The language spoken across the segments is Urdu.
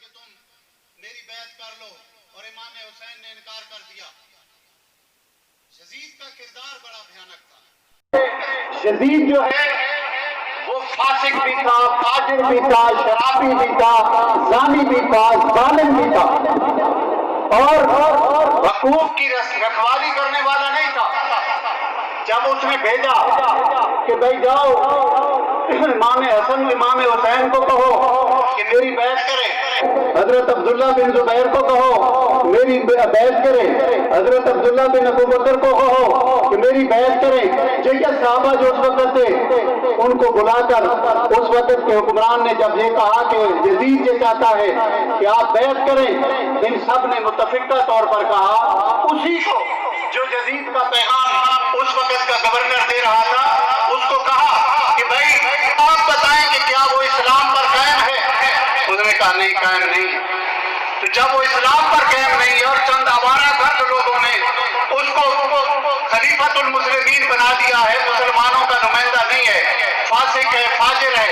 کہ تم میری بیعت کر لو اور امام حسین نے انکار کر دیا۔ یزید کا کردار بڑا بھیانک تھا۔ یزید جو ہے وہ فاسق بھی تھا، فاجر بھی تھا، شرابی بھی تھا، زانی بھی تھا، ظالم بھی تھا، اور حقوق کی رکھوالی کرنے والا نہیں تھا۔ جب اس نے بھیجا کہ بھائی جاؤ امام حسن امام حسین کو کہو کہ میری بیعت کرے، حضرت عبداللہ بن زبیر کو کہو میری بیعت کرے، حضرت عبداللہ بن ابو بکر کو کہو کہ میری بیعت کرے، جیسے صحابہ جو اس وقت تھے ان کو بلا کر اس وقت کے حکمران نے جب یہ کہا کہ یزید یہ چاہتا ہے کہ آپ بیعت کریں، ان سب نے متفقہ طور پر کہا، اسی کو جو یزید کا پیغام اس وقت کا گورنر دے رہا تھا اس کو کہا کہ بھائی آپ بتائیں کہ کیا وہ اسلام پر قائم ہے؟ انہوں نے کہا نہیں، قائم نہیں۔ تو جب وہ اسلام پر قائم نہیں ہے اور چند آوارہ گرد لوگوں نے اس کو خلیفۃ المسلمین بنا دیا ہے، مسلمانوں کا نمائندہ نہیں ہے، فاسق ہے، فاجر ہے،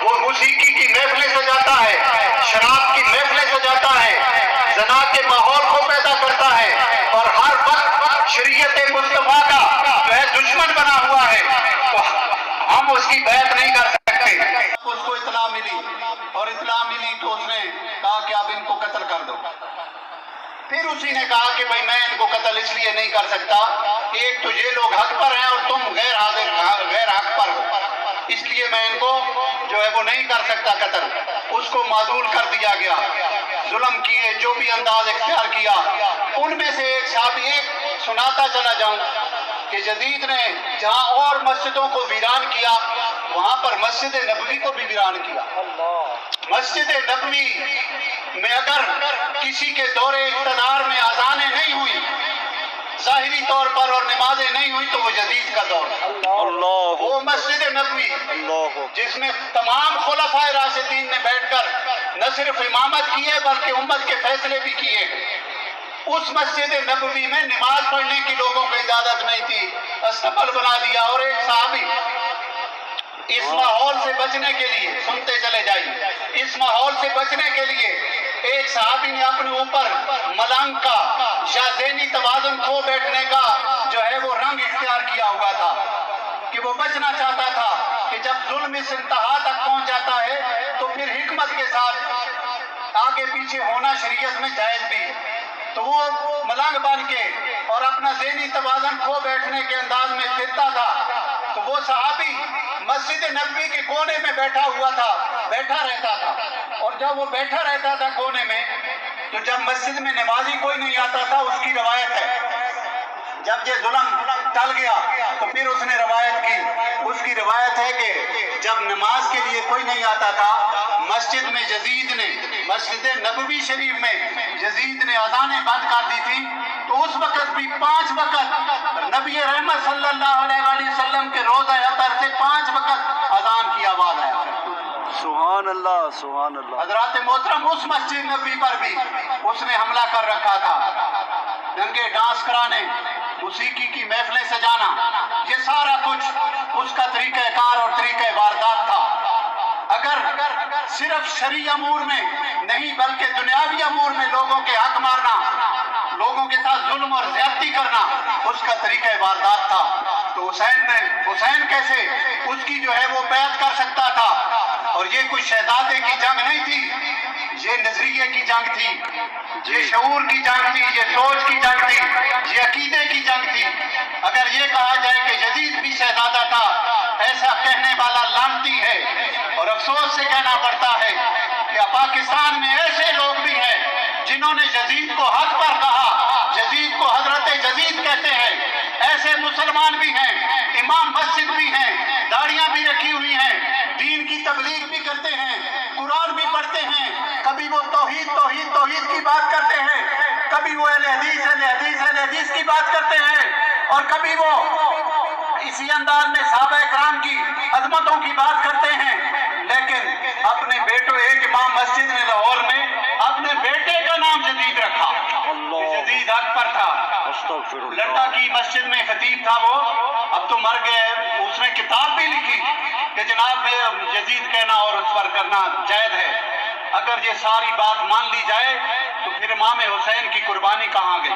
وہ موسیقی کی محفلیں سجاتا ہے، شراب کی محفلیں سجاتا ہے، زنا کے ماحول کو پیدا کرتا ہے، اور ہر وقت شریعت مصطفیٰ کا جو ہے دشمن بنا ہوا ہے، تو ہم اس کی بیعت نہیں کر سکتے۔ اس کو اطلاع ملی اور اطلاع ملی تو اس نے کہا کہ اب ان کو قتل کر دو۔ پھر اسی نے کہا کہ بھائی میں ان کو قتل اس لیے نہیں کر سکتا، ایک تو یہ لوگ حق پر ہیں اور تم غیر حق پر ہو، اس لیے میں ان کو جو ہے وہ نہیں کر سکتا قتل۔ اس کو معزول کر دیا گیا، ظلم کیے، جو بھی انداز اختیار کیا۔ ان میں سے ایک صحابی، ایک سناتا چلا جاؤں کہ یزید نے جہاں اور مسجدوں کو ویران کیا وہاں پر مسجد نبوی کو بھی ویران کیا۔ مسجد نبوی میں اگر کسی کے دور اقتدار میں اذانیں نہیں ہوئی ظاہری طور پر اور نمازیں نہیں ہوئی تو وہ یزید کا دور تھا۔ وہ مسجد نبوی جس میں تمام خلفائے راشدین نے بیٹھ کر نہ صرف امامت کی ہے بلکہ امت کے فیصلے بھی کیے، اس مسجد نبوی میں نماز پڑھنے کی لوگوں کو اجازت نہیں تھی، استقبال بنا دیا۔ اور ایک صحابی اس ماحول سے بچنے کے لیے، سنتے چلے جائیے، اس ماحول سے بچنے کے لیے ایک صحابی نے اپنے اوپر ملنگ کا یا ذہنی توازن کھو بیٹھنے کا جو ہے وہ رنگ اختیار کیا ہوا تھا کہ وہ بچنا چاہتا تھا کہ جب ظلم اس انتہا تک پہنچ جاتا ہے تو پھر حکمت کے ساتھ آگے پیچھے ہونا شریعت میں جائز بھی ہے۔ تو وہ ملنگ بن کے اور اپنا ذہنی توازن کھو بیٹھنے کے انداز میں پھرتا تھا، تو وہ صحابی مسجد نبوی کے کونے میں بیٹھا ہوا تھا، بیٹھا رہتا تھا، اور جب وہ بیٹھا رہتا تھا کونے میں تو جب مسجد میں نمازی کوئی نہیں آتا تھا، اس کی روایت ہے جب یہ ظلم ٹل گیا تو پھر اس نے روایت کی، اس کی روایت ہے کہ جب نماز کے لیے کوئی نہیں آتا تھا مسجد میں یزید نے، مسجد نبوی شریف میں یزید نے اذانیں بند کر دی تھی، تو اس وقت بھی 5 وقت نبی رحمت صلی اللہ علیہ وآلہ وسلم کے روضہ اطہر سے 5 وقت اذان کی آواز آیا۔ سبحان اللہ، سبحان اللہ۔ حضرات محترم، اس مسجد نبوی پر بھی اس نے حملہ کر رکھا تھا، ننگے ڈانس کرانے، موسیقی کی محفلیں سجانا، یہ سارا کچھ اس کا طریقہ کار اور طریقہ واردات تھا۔ اگر صرف شرعی امور میں نہیں بلکہ دنیاوی امور میں لوگوں کے حق مارنا، لوگوں کے ساتھ ظلم اور زیادتی کرنا اس کا طریقہ واردات تھا، تو حسین کیسے اس کی جو ہے وہ بیعت کر سکتا تھا؟ اور یہ کوئی شہزادے کی جنگ نہیں تھی، یہ نظریے کی جنگ تھی، یہ شعور کی جنگ تھی، یہ سوچ کی جنگ تھی، یہ عقیدے کی جنگ تھی۔ اگر یہ کہا جائے کہ یزید بھی شہزادہ تھا، ایسا کہنے والا لعنتی ہے، اور افسوس سے کہنا پڑتا ہے کہ پاکستان میں ایسے لوگ بھی ہیں جنہوں نے یزید کو حق پر کہا، یزید کو حضرت یزید کہتے ہیں، ایسے مسلمان بھی ہیں، امام مسجد بھی ہیں، داڑیاں بھی رکھی ہوئی ہیں، دین کی تبلیغ بھی کرتے ہیں، قرآن بھی پڑھتے ہیں، کبھی وہ توحید توحید توحید کی بات کرتے ہیں، کبھی وہ اہل حدیث اہل حدیث اہل حدیث کی بات کرتے ہیں، اور کبھی وہ اسی انداز میں صحابہ کرام کی عظمتوں کی بات کرتے ہیں، لیکن اپنے بیٹوں، ایک امام مسجد نے لاہور میں اپنے بیٹے کا نام یزید رکھا، یزید حق پر تھا۔ لٹا کی مسجد میں خطیب تھا، وہ اب تو مر گئے، اس نے کتاب بھی لکھی کہ جناب یزید کہنا اور اس پر کرنا جائز ہے، اگر یہ ساری بات مان لی جائے تو پھر امام حسین کی قربانی کہاں گئی؟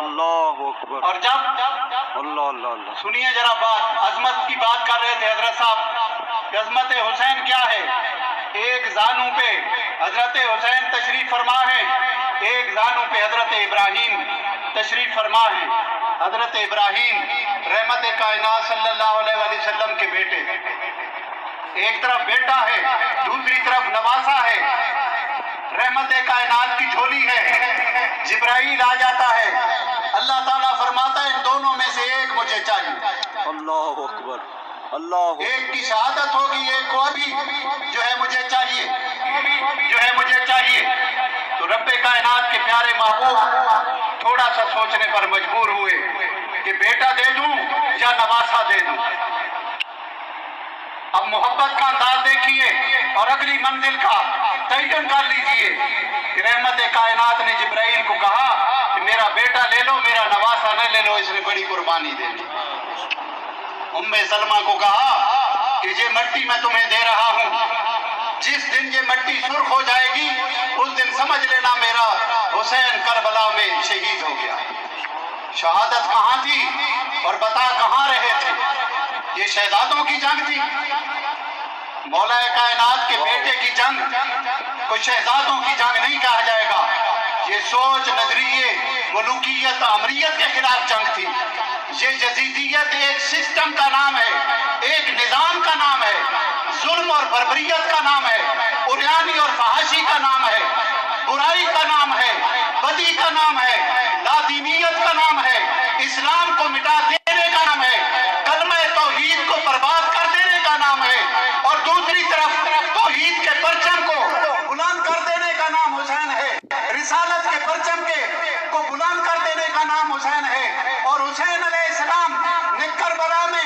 اللہ اکبر، اور جب اللہ اللہ اللہ، سنیے ذرا بات، عظمت کی بات کر رہے تھے حضرت صاحب کہ عظمت حسین کیا ہے؟ ایک زانو پہ حضرت حسین تشریف فرما ہے، ایک زانو پہ حضرت ابراہیم تشریف فرما ہے۔ حضرت ابراہیم رحمت کائنات صلی اللہ علیہ وآلہ وسلم کے بیٹے، ایک طرف بیٹا ہے، دوسری طرف نواسا ہے، رحمت کائنات کی جھولی ہے۔ جبرائیل آ جاتا ہے، اللہ تعالیٰ فرماتا ہے ان دونوں میں سے ایک مجھے چاہیے، اللہ اکبر، اللہ اکبر، ایک کی شہادت ہوگی، ایک کو ابھی جو ہے مجھے چاہیے، جو ہے مجھے چاہیے۔ تو رب کائنات کے پیارے محبوب تھوڑا سا سوچنے پر مجبور ہوئے کہ بیٹا دے دوں یا نواسا دے دوں۔ اب محبت کا انداز دیکھیے اور اگلی منزل کا تعین کر لیجئے کہ رحمت کائنات نے جبرائیل کو کہا کہ میرا بیٹا لے لو، میرا نواسا نہ لے لو، اس نے بڑی قربانی دے دی۔ ام سلمہ کو کہا کہ یہ مٹی میں تمہیں دے رہا ہوں، جس دن یہ مٹی سرخ ہو جائے گی اس دن سمجھ لینا میرا حسین کربلا میں شہید ہو گیا۔ شہادت کہاں تھی اور بتا کہاں رہے تھے؟ یہ شہزادوں کی جنگ تھی، مولا کائنات کے بیٹے کی جنگ کو شہزادوں کی جنگ نہیں کہا جائے گا۔ یہ سوچ، نظریے، ملوکیت، امریت کے خلاف جنگ تھی۔ یہ یزیدیت ایک سسٹم کا نام ہے، ایک نظام کا نام ہے، ظلم اور بربریت کا نام ہے، عریانی اور فحاشی کا نام ہے، برائی کا نام ہے، بدی کا نام ہے، لادینیت کا نام ہے، اسلام کو مٹا دینے کا نام ہے، کلمہ توحید کو برباد کر دینے کا نام ہے، اور دوسری طرف توحید کے پرچم کو بلند کر دینے کا نام حسین ہے، رسالت کے پرچم کو بلند کر دینے کا نام حسین ہے۔ اور حسین علیہ السلام نے کربلا میں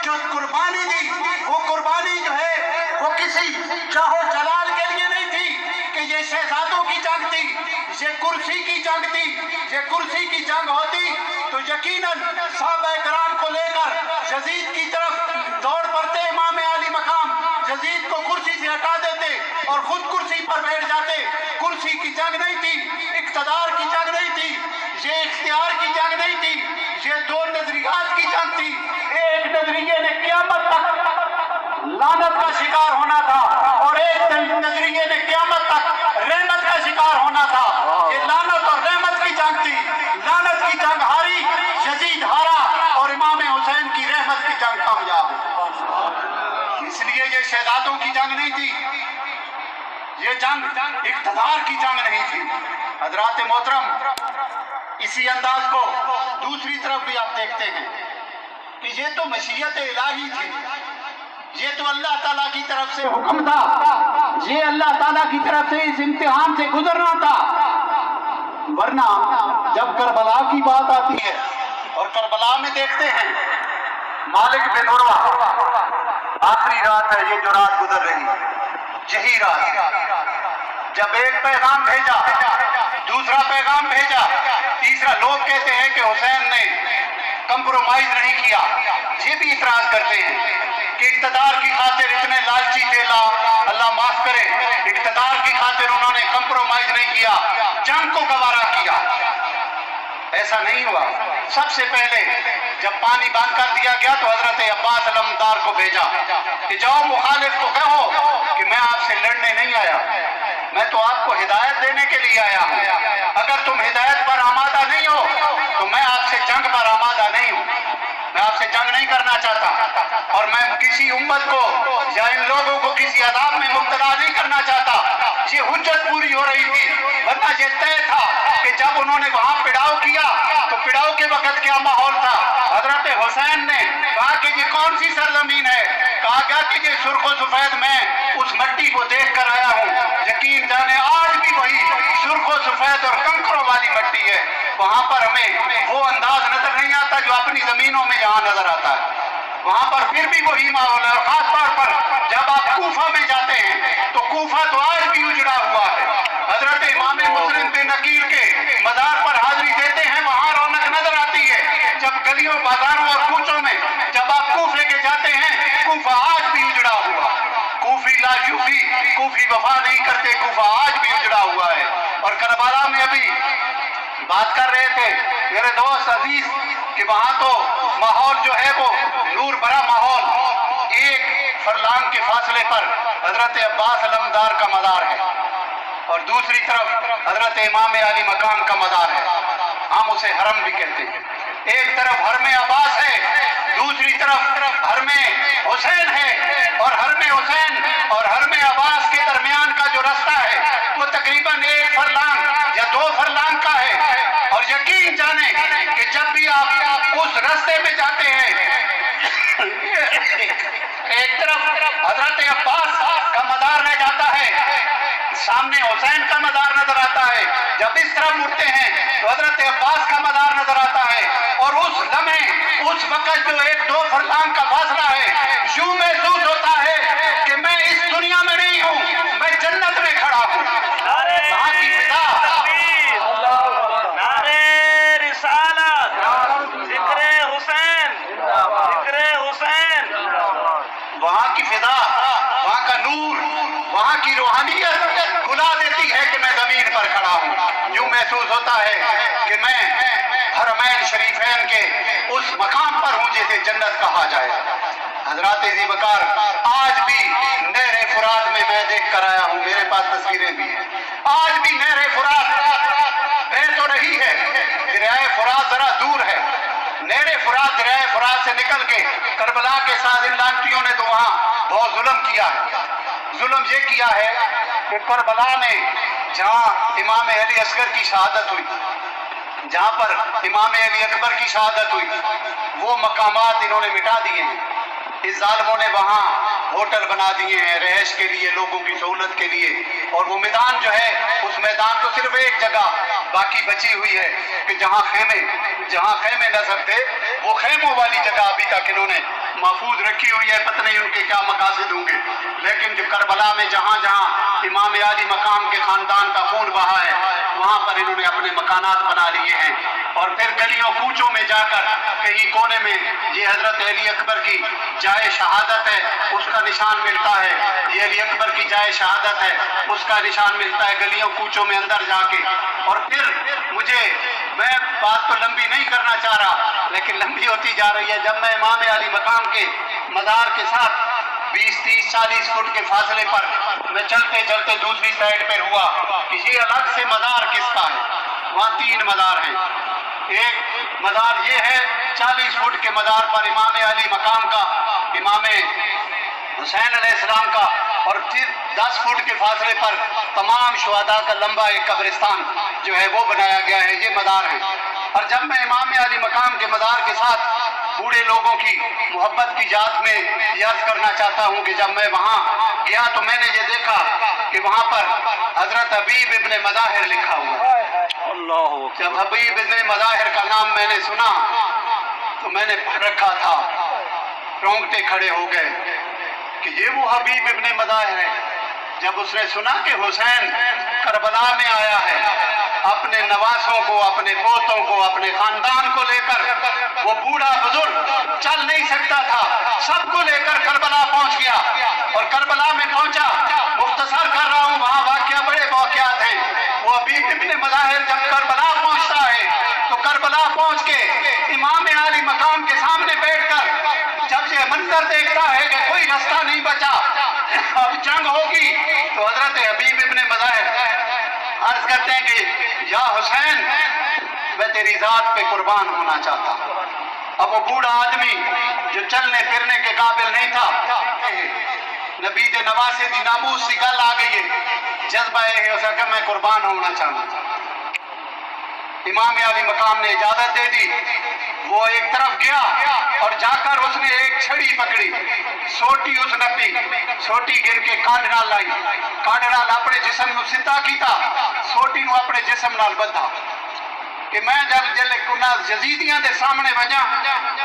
جو قربانی دی، وہ قربانی جو ہے وہ کسی چاہو جلال کے لیے نہیں تھی کہ یہ شہزادوں کی جنگ تھی، یہ کرسی کی جنگ تھی۔ یہ کرسی کی جنگ ہوتی تو یقیناً صحابہ کرام کو لے کر یزید کی طرف دوڑ پڑتے، امام علی مقام یزید کو کرسی سے ہٹا دیتے اور خود کرسی پر بیٹھ جاتے۔ کرسی کی جنگ نہیں تھی، اقتدار کی جنگ نہیں تھی، یہ اختیار کی جنگ نہیں تھی، یہ دو نظریات کی جنگ تھی۔ ایک نظریے نے قیامت تک لعنت کا شکار ہونا تھا اور ایک نظریے نے قیامت تک رحمت کا شکار ہونا تھا۔ یہ لعنت اور رحمت کی جنگ تھی۔ لعنت کی جنگ ہاری، یزید ہارا، اور امام حسین کی رحمت کی جنگ کامیاب ہوئی۔ اس لیے یہ شہزادوں کی جنگ نہیں تھی، یہ جنگ اقتدار کی جنگ نہیں تھی۔ حضرات محترم، اسی انداز کو دوسری طرف بھی آپ دیکھتے ہیں کہ یہ تو مشیت الہی تھی، یہ تو اللہ تعالیٰ کی طرف سے حکم تھا، یہ اللہ تعالیٰ کی طرف سے اس امتحان سے گزرنا تھا۔ ورنہ جب کربلا کی بات آتی ہے اور کربلا میں دیکھتے ہیں مالک بن عروہ، آخری رات ہے یہ جو رات گزر رہی ہے، یہی رات جب ایک پیغام بھیجا، دوسرا پیغام بھیجا، تیسرا، لوگ کہتے ہیں کہ حسین نے کمپرومائز نہیں کیا، یہ بھی اعتراض کرتے ہیں کہ اقتدار کی خاطر اتنے لالچی تھے، اللہ معاف کرے، اقتدار کی خاطر انہوں نے کمپرومائز نہیں کیا، جنگ کو گوارا کیا۔ ایسا نہیں ہوا۔ سب سے پہلے جب پانی بند کر دیا گیا تو حضرت عباس علمدار کو بھیجا کہ جاؤ مخالف کو کہو کہ میں آپ سے لڑنے نہیں آیا، میں تو آپ کو ہدایت دینے کے لیے آیا ہوں۔ اگر تم ہدایت پر آمادہ نہیں ہو تو میں آپ سے جنگ پر آمادہ نہیں ہوں، میں آپ سے جنگ نہیں کرنا چاہتا، اور میں کسی امت کو یا ان لوگوں کو کسی عذاب میں مبتلا نہیں کرنا چاہتا۔ یہ حجت پوری ہو رہی تھی، ورنہ یہ طے تھا کہ جب انہوں نے وہاں پڑاؤ کیا تو پڑاؤ کے وقت کیا ماحول تھا۔ حضرت حسین نے کہا کہ یہ کون سی سرزمین ہے؟ کہا گیا کہ یہ سرخ و سفید، میں اس مٹی کو دیکھ کر آیا ہوں، یقین جانے آج بھی وہی سرخ و سفید اور کنکروں والی مٹی ہے۔ وہاں پر ہمیں وہ انداز نظر نہیں آتا جو اپنی زمینوں میں یہاں نظر آتا ہے، وہاں پر پھر بھی وہی ماحول ہے۔ اور خاص طور پر جب آپ کوفہ میں جاتے ہیں تو کوفہ تو آج بھی اجڑا ہوا ہے۔ حضرت امام مسلم بن عقیل کے مزار پر حاضری دیتے ہیں، وہاں رونق نظر آتی ہے۔ جب گلیوں، بازاروں اور کوچوں میں جب آپ کوفے کے جاتے ہیں، کوفہ آج بھی اجڑا ہوا۔ کوفی لا یوفی، کوفی وفا نہیں کرتے، کوفہ آج اور کربلا میں ابھی بات کر رہے تھے میرے دوست عزیز کہ وہاں تو ماحول جو ہے وہ نور بھرا ماحول، ایک فرلانگ کے فاصلے پر حضرت عباس علمدار کا مزار ہے اور دوسری طرف حضرت امام علی مقام کا مزار ہے، ہم اسے حرم بھی کہتے ہیں۔ ایک طرف حرم عباس ہے، دوسری طرف حرم حسین ہے، اور حرم حسین اور حرم عباس کے درمیان کا جو رستہ ہے وہ تقریباً 1 فرلانگ یا 2 فرلانگ کا ہے، اور یقین جانیں کہ جب بھی آپ اس رستے میں جاتے ہیں ایک طرف حضرت عباس کا مزار رہ جاتا ہے، سامنے حسین کا مزار نظر آتا ہے، جب اس طرف مڑتے ہیں تو حضرت عباس کا مزار نظر آتا ہے، اور اس لمحے اس وقت جو 1-2 فرلانگ کا فاصلہ ہے یوں محسوس ہوتا ہے کہ میں اس دنیا میں نہیں ہوں، میں جنت میں کھڑا ہوں۔ وہاں کی فضا، نعرے رسالت، ذکر حسین، ذکر حسین، وہاں کی فضا، وہاں کا نور، وہاں کی روحانیت بلا دیتی ہے کہ میں زمین پر کھڑا ہوں، یوں محسوس ہوتا ہے کہ میں حرمین شریفین کے اس مقام پر ہوں جسے جنت کہا جائے۔ حضرات ذی وقار، آج بھی نہر فرات میں دیکھ کر آیا ہوں، میرے پاس تصویریں بھی ہیں، آج بھی نہر فرات بہہ تو رہی ہے، دریائے فرات ذرا دور ہے، نہر فرات دریائے فرات سے نکل کے کربلا کے ساتھ ان لانتیوں نے تو وہاں بہت ظلم کیا ہے۔ ظلم یہ کیا ہے کہ کربلا میں جہاں امام علی اصغر کی شہادت ہوئی، جہاں پر امام علی اکبر کی شہادت ہوئی، وہ مقامات انہوں نے مٹا دیے ہیں۔ اس ظالموں نے وہاں ہوٹل بنا دیے ہیں رہائش کے لیے، لوگوں کی سہولت کے لیے، اور وہ میدان جو ہے اس میدان تو صرف ایک جگہ باقی بچی ہوئی ہے کہ جہاں خیمے نظر تھے، وہ خیموں والی جگہ ابھی تک انہوں نے محفوظ رکھی ہوئی ہے، پتہ نہیں ان کے کیا مقاصد ہوں گے، لیکن جو کربلا میں جہاں جہاں امام علی مقام کے خاندان کا خون بہا ہے وہاں پر انہوں نے اپنے مکانات بنا لیے ہیں، اور پھر گلیوں کوچوں میں جا کر کہیں کونے میں یہ حضرت علی اکبر کی جائے شہادت ہے اس کا نشان ملتا ہے، یہ علی اکبر کی جائے شہادت ہے اس کا نشان ملتا ہے گلیوں کوچوں میں اندر جا کے۔ اور پھر میں بات تو لمبی نہیں کرنا چاہ رہا لیکن لمبی ہوتی جا رہی ہے، جب میں امام علی مقام کے مزار کے ساتھ 20-30-40 فٹ کے فاصلے پر میں چلتے چلتے دوسری سائڈ پہ ہوا کہ یہ الگ سے مزار کس کا ہے، وہاں 3 مزار ہیں، ایک مزار یہ ہے 40 فٹ کے مزار پر امام علی مقام کا، امام حسین علیہ السلام کا، اور پھر 10 فٹ کے فاصلے پر تمام شہداء کا لمبا ایک قبرستان جو ہے وہ بنایا گیا ہے، یہ مزار ہے۔ اور جب میں امام علی مقام کے مزار کے ساتھ بوڑھے لوگوں کی محبت کی یاد میں یہ عرض کرنا چاہتا ہوں کہ جب میں وہاں گیا تو میں نے یہ دیکھا کہ وہاں پر حضرت حبیب ابن مظاہر لکھا ہوا ہے۔ جب حبیب ابن مظاہر کا نام میں نے سنا تو میں نے پڑھ رکھا تھا، رونگٹے کھڑے ہو گئے کہ یہ وہ حبیب ابن مظاہر ہے۔ جب اس نے سنا کہ حسین کربلا میں آیا ہے، اپنے نواسوں کو، اپنے پوتوں کو، اپنے خاندان کو لے کر، وہ بوڑھا بزرگ چل نہیں سکتا تھا، سب کو لے کر کربلا پہنچ گیا، اور کربلا میں پہنچا، مختصر کر رہا ہوں وہاں واقعہ بڑے واقعات ہیں۔ وہ حبیب ابن مظاہر جب کربلا پہنچتا ہے تو کربلا پہنچ کے امام علی مقام کے سامنے بیٹھ کر جب یہ منظر دیکھتا ہے کہ کوئی رستہ نہیں بچا، اب جنگ ہوگی، تو حضرت حبیب ابن مظاہر عرض کرتے ہیں کہ یا حسین میں تیری ذات پہ قربان ہونا چاہتا ہوں۔ اب وہ بوڑھا آدمی جو چلنے پھرنے کے قابل نہیں تھا، نبی دے نواسے دی ناموس سی گل آ گئی ہے، جذبہ ہے اسے کہ میں قربان ہونا چاہتا ہوں۔ امام علی مقام نے اجازت دے دی، وہ ایک طرف گیا اور جا کر اس نے ایک چھڑی پکڑی، سوٹی اس نپی، سوٹی گن کے کانڈ نال لائی، کانڈ نال اپنے جسم نو سیدھا کیتا، سوٹی نو اپنے جسم نال بدھا کہ میں جب جلے کنا یزیدیاں دے سامنے ونجا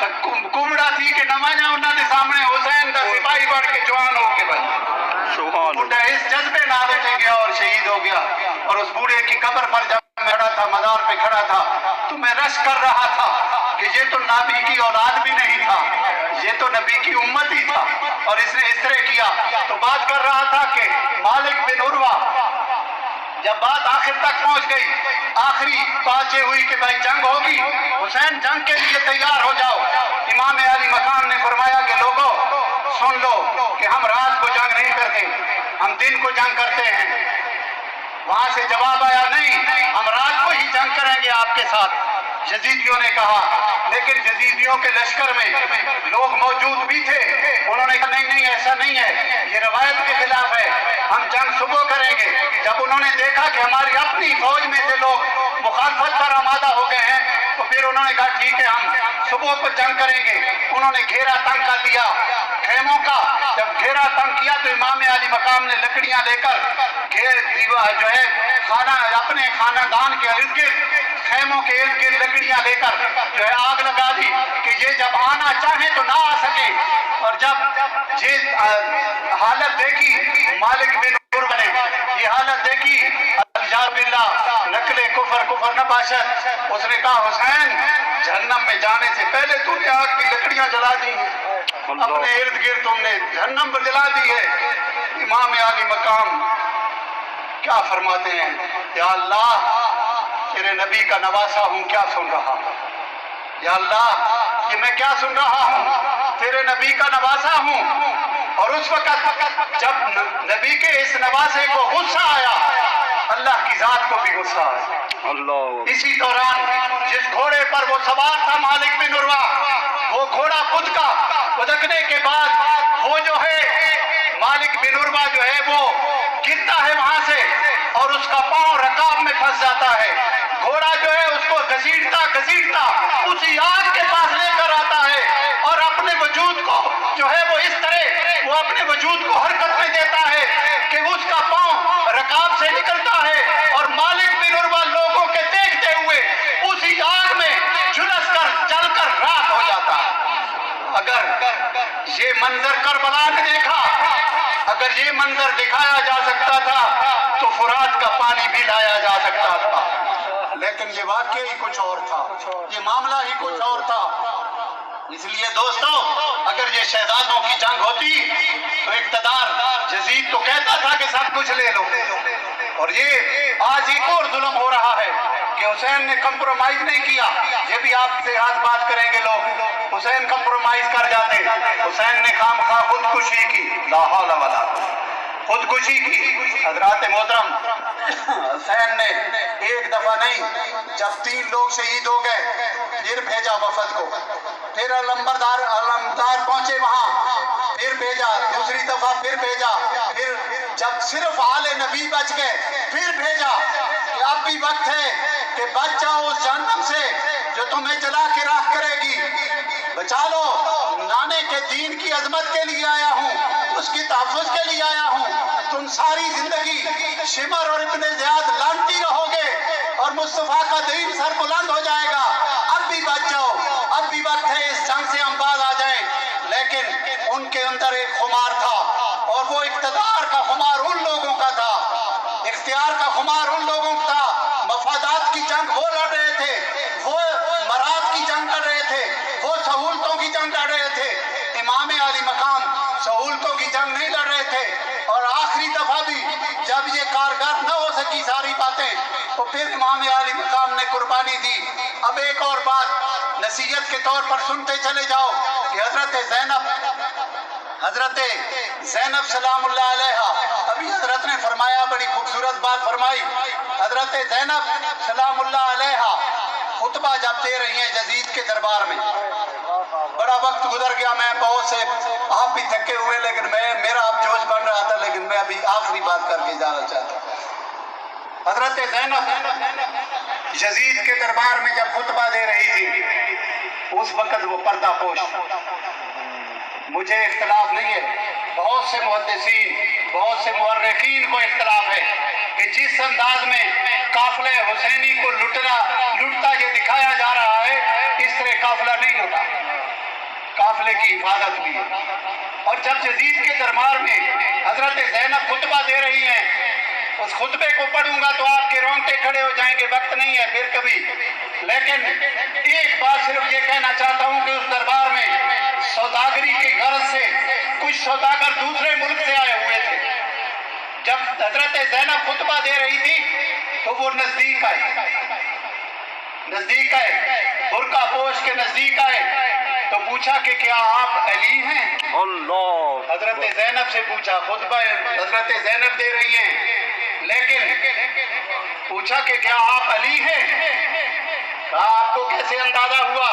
تے کمڑا تھی کہ نہ ونجا انہاں دے سامنے حسین دا سپاہی بڑھ کے جوان ہو کے بنیا۔ بوڑھا اس جذبے نال اٹھ گیا اور شہید ہو گیا، اور اس بوڑھے کی قبر پر جب میں کھڑا تھا، مزار پہ کھڑا تھا، تو میں رش کر رہا تھا کہ یہ تو نبی کی اولاد بھی نہیں تھا، یہ تو نبی کی امت ہی تھا، اور اس نے اس طرح کیا۔ تو بات کر رہا تھا کہ مالک بن عروہ جب بات آخر تک پہنچ گئی، آخری بات یہ ہوئی کہ بھائی جنگ ہوگی، حسین جنگ کے لیے تیار ہو جاؤ، امام علی مقام نے فرمایا کہ لوگوں سن لو کہ ہم رات کو جنگ نہیں کرتے، ہم دن کو جنگ کرتے ہیں۔ وہاں سے جواب آیا نہیں، ہم رات کو ہی جنگ کریں گے آپ کے ساتھ، یزیدیوں نے کہا۔ لیکن یزیدیوں کے لشکر میں لوگ موجود بھی تھے، انہوں نے کہا نہیں نہیں ایسا نہیں ہے، یہ روایت کے خلاف ہے، ہم جنگ صبح کریں گے۔ جب انہوں نے دیکھا کہ ہماری اپنی فوج میں سے لوگ مخالفت پر آمادہ ہو گئے ہیں تو پھر انہوں نے کہا ٹھیک ہے ہم صبح کو جنگ کریں گے۔ انہوں نے گھیرا تنگ کر دیا خیموں کا، جب گھیرا تنگ کیا تو امام علی مقام نے لکڑیاں لے کر جو ہے اپنے خاندان کے ارد گرد خیموں کے ارد گرد لکڑیاں لے کر جو ہے آگ لگا دی کہ یہ جب آنا چاہیں تو نہ آ سکے۔ اور جب یہ حالت دیکھی مالک بن عروہ نے، یہ حالت دیکھی الیاذ باللہ نقل کفر نہ باشد، اس نے کہا حسین جہنم میں جانے سے پہلے تم نے آگ کی لکڑیاں جلا دی ہیں، اپنے ارد گرد تم نے جہنم پر جلا دی ہے۔ امام علی مقام کیا فرماتے ہیں، یا اللہ تیرے نبی کا نواسا ہوں، کیا سن رہا ہوں، یا اللہ یہ میں کیا سن رہا ہوں، تیرے نبی کا نواسا ہوں۔ اور اس وقت جب نبی کے اس نواسے کو غصہ آیا، اللہ کی ذات کو بھی غصہ آیا۔ اللہ اسی دوران جس گھوڑے پر وہ سوار تھا مالک بن عروہ، وہ گھوڑا کودکنے کے بعد وہ جو ہے مالک بن عروہ جو ہے وہ گرتا ہے وہاں سے اور اس کا پاؤں رکاب میں پھنس جاتا ہے۔ گھوڑا جو ہے اس کو گھسیٹتا اسی آگ کے پاس لے کر آتا ہے اور اپنے وجود کو جو ہے وہ اس طرح وہ اپنے وجود کو حرکت میں دیتا ہے کہ اس کا پاؤں رکاب سے نکلتا ہے اور مالک بن عروہ لوگوں کے دیکھتے ہوئے اسی آگ میں جھلس کر جل کر راکھ ہو جاتا ہے۔ اگر یہ منظر کربلا نے دیکھا، اگر یہ منظر دکھایا جا سکتا تھا تو فرات کا پانی بھی لایا جا سکتا تھا، لیکن یہ واقعہ ہی کچھ اور تھا، یہ معاملہ ہی کچھ اور تھا۔ اس لیے دوستو اگر یہ شہزادوں کی جنگ ہوتی تو اقتدار یزید تو کہتا تھا کہ سب کچھ لے لو، اور یہ آج ایک اور ظلم ہو رہا ہے کہ حسین نے کمپرومائز نہیں کیا۔ یہ بھی آپ سے آج بات کریں گے لوگ، حسین کمپرومائز کر جاتے، حسین نے خامخواہ خودکشی کی، لا حول ولا قوت، خودکشی کی۔ حضرات محترم حسین نے ایک دفعہ نہیں، جب 3 لوگ شہید ہو گئے پھر بھیجا وفد کو، پھر علمبردار پہنچے وہاں، پھر بھیجا، دوسری دفعہ پھر بھیجا، پھر جب صرف آل نبی بچ گئے پھر بھیجا کہ اب بھی وقت ہے کہ بچ جاؤ اس جہنم سے جو تمہیں جلا کے راکھ کرے گی، بچا لو، نانے کے دین کی عظمت کے لیے آیا ہوں، اس کی تحفظ کے لیے آیا ہوں، تم ساری زندگی شمر اور ابن زیاد لانتی رہو گے اور مصطفیٰ کا دین سر بلند ہو جائے گا، اب بھی بچ جاؤ، اب بھی وقت ہے اس جنگ سے ہم باز آ جائیں۔ لیکن ان کے اندر ایک خمار تھا اور وہ اقتدار کا خمار ان لوگوں کا تھا، اختیار کا خمار ان لوگوں کا تھا، مفادات کی جنگ وہ لڑ رہے تھے، وہ مراد کی جنگ لڑ رہے تھے، وہ سہولتوں کی جنگ لڑ رہے تھے۔ امام علی مقام سہولتوں کی جنگ نہیں لڑ رہے تھے، اور آخری دفعہ بھی جب یہ کارگر نہ ہو سکی ساری باتیں تو پھر امام علی مقام نے قربانی دی۔ اب ایک اور بات نصیحت کے طور پر سنتے چلے جاؤ کہ حضرت زینب سلام اللہ علیہا، ابھی حضرت نے فرمایا، بڑی خوبصورت بات فرمائی، حضرت زینب سلام اللہ علیہا خطبہ جب دے رہی ہیں یزید کے دربار میں، بڑا وقت گزر گیا، میں بہت سے آپ بھی تھکے ہوئے لیکن میرا اب جوش بن رہا تھا، لیکن میں ابھی آخری بات کر کے جانا چاہتا ہوں۔ حضرت زینب یزید کے دربار میں جب خطبہ دے رہی تھی اس وقت وہ پردہ پوش، مجھے اختلاف نہیں ہے، بہت سے محدثین بہت سے مورخین کو اختلاف ہے کہ جس انداز میں قافلہ حسینی کو لٹتا یہ دکھایا جا رہا ہے اس طرح قافلہ نہیں لٹا، قافلے کی حفاظت بھی ہے۔ اور جب یزید کے دربار میں حضرت زینب خطبہ دے رہی ہیں، اس خطبے کو پڑھوں گا تو آپ کے رونگٹے کھڑے ہو جائیں گے، وقت نہیں ہے پھر کبھی، لیکن ایک بات صرف یہ کہنا چاہتا ہوں کہ اس دربار میں سوداگری کے غرض سے کچھ سوداگر دوسرے ملک سے آئے ہوئے تھے۔ جب حضرت زینب خطبہ دے رہی تھی وہ نزدیک آئے، برقع پوش کے نزدیک آئے تو پوچھا کہ کیا آپ علی ہیں؟ اللہ حضرت زینب سے پوچھا، خطبہ حضرت زینب دے رہی ہیں، لیکن پوچھا کہ کیا آپ علی ہیں؟ کہا آپ کو کیسے اندازہ ہوا؟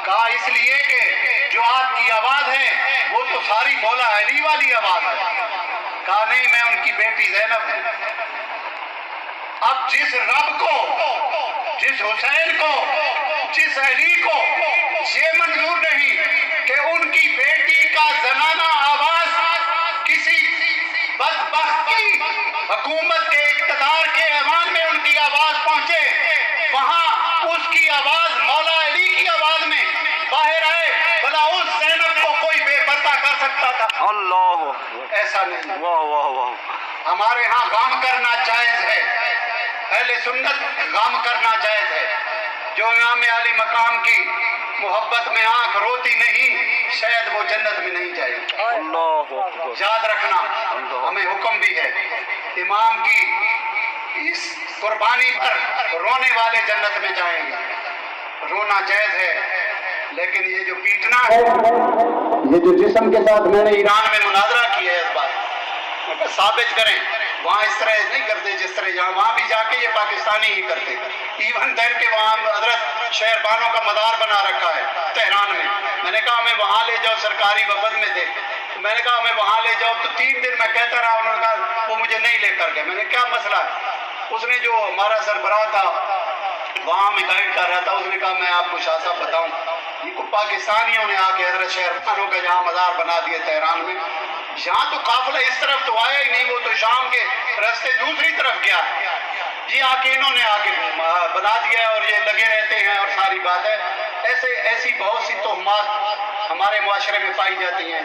کہا اس لیے کہ جو آپ کی آواز ہے وہ تو ساری مولا علی والی آواز ہے۔ کہا نہیں، میں ان کی بیٹی زینب ہوں۔ اب جس رب کو، جس حسین کو، جس علی کو یہ منظور نہیں کہ ان کی بیٹی کا زنانہ آواز کسی بدبخت کی حکومت کے اقتدار کے ایوان میں ان کی آواز پہنچے، وہاں اس کی آواز مولا علی کی آواز میں باہر آئے، بھلا اس زینب کو کوئی بے پردہ کر سکتا تھا؟ اللہ ایسا نہیں۔ واہ واہ واہ ہمارے ہاں غم کرنا جائز ہے، اہل سنت غم کرنا جائز ہے۔ جو امام علی مقام کی محبت میں آنکھ روتی نہیں، شاید وہ جنت میں نہیں جائے گی۔ اللہ اکبر یاد رکھنا، ہمیں حکم بھی ہے، امام کی اس قربانی پر رونے والے جنت میں جائیں گے۔ رونا جائز ہے، لیکن یہ جو پیٹنا ہے، یہ جو جسم کے ساتھ میں نے ایران میں مناظرہ کیا ہے، اس بات ثابت کریں وہاں اس طرح نہیں کرتے جس طرح یہاں، وہاں بھی جا کے یہ پاکستانی ہی کرتے، ایون دین کے وہاں حضرت شہر بانوں کا مزار بنا رکھا ہے تہران میں۔ میں نے کہا ہمیں وہاں لے جاؤ، سرکاری وفد میں تھے، میں نے کہا ہمیں وہاں لے جاؤ، تو 3 دن میں کہتا رہا، انہوں نے کہا وہ مجھے نہیں لے کر گئے۔ میں نے کیا مسئلہ ہے؟ اس نے جو ہمارا سربراہ تھا وہاں میں گائیڈ کر رہا تھا، اس نے کہا میں آپ کو شاہ صاحب بتاؤں، یہ کو پاکستانیوں نے آ کے حضرت شہر بانوں کا یہاں مزار بنا دیا تہران میں، یہاں تو قافلہ اس طرف تو آیا ہی نہیں، وہ تو شام کے راستے دوسری طرف گیا، یہ آ کے انہوں نے آ کے بنا دیا ہے اور یہ لگے رہتے ہیں اور ساری بات ہے۔ ایسی بہت سی تہمات ہمارے معاشرے میں پائی جاتی ہیں۔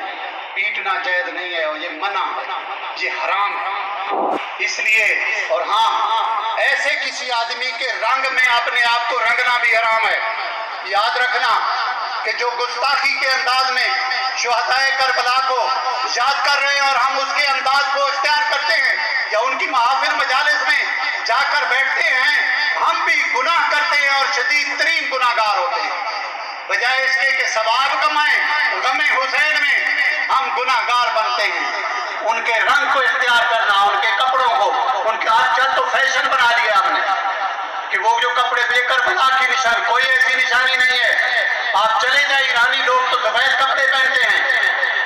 پیٹنا جائز نہیں ہے اور یہ منع ہے، یہ حرام ہے۔ اس لیے اور ہاں، ایسے کسی آدمی کے رنگ میں اپنے آپ کو رنگنا بھی حرام ہے۔ یاد رکھنا کہ جو گستاخی کے انداز میں شہدائے کربلا کو یاد کر رہے ہیں اور ہم اس کے انداز کو اختیار کرتے ہیں یا ان کی محافل مجالس میں جا کر بیٹھتے ہیں، ہم بھی گناہ کرتے ہیں اور شدید ترین گناہ گار ہوتے ہیں۔ بجائے اس کے کہ ثواب کمائیں، غم حسین میں ہم گناہ گار بنتے ہیں۔ ان کے رنگ کو اختیار کرنا، ان کے کپڑوں کو، ان کے آج کل تو فیشن بنا دیا ہم نے کہ وہ جو کپڑے دیکھ کر بلا کی نشان، کوئی ایسی نشانی نہیں ہے۔ آپ چلے جائیں، ایرانی لوگ تو سفید کپڑے پہنتے ہیں،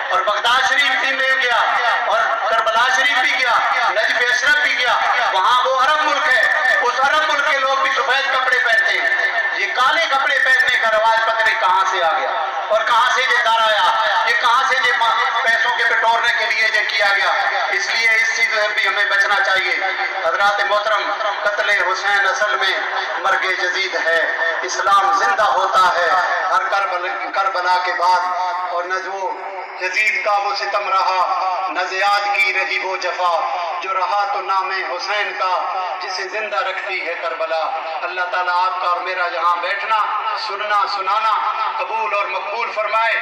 اور بغداد شریف بھی میں گیا اور کربلا شریف بھی گیا، نجف اشرف بھی گیا، وہاں وہ عرب ملک ہے، اس عرب ملک کے لوگ بھی سفید کپڑے پہنتے ہیں۔ یہ کالے کپڑے پہننے کا رواج پتہ نہیں کہاں سے آ گیا اور کہاں سے یہ دار آیا، یہ کہاں سے یہ پیسوں کے بٹورنے کے لیے یہ کیا گیا۔ اس لیے اس چیز سے بھی ہمیں بچنا چاہیے۔ حضرات محترم، قتل حسین اصل میں مرگ جدید ہے۔ اسلام زندہ ہوتا ہے ہر کربلا کے بعد، اور نہ جو یزید کا وہ ستم رہا، نہ زیاد کی رہی وہ جفا، جو رہا تو نام حسین کا، جسے زندہ رکھتی ہے کربلا۔ اللہ تعالیٰ آپ کا اور میرا یہاں بیٹھنا، سننا، سنانا قبول اور مقبول فرمائے۔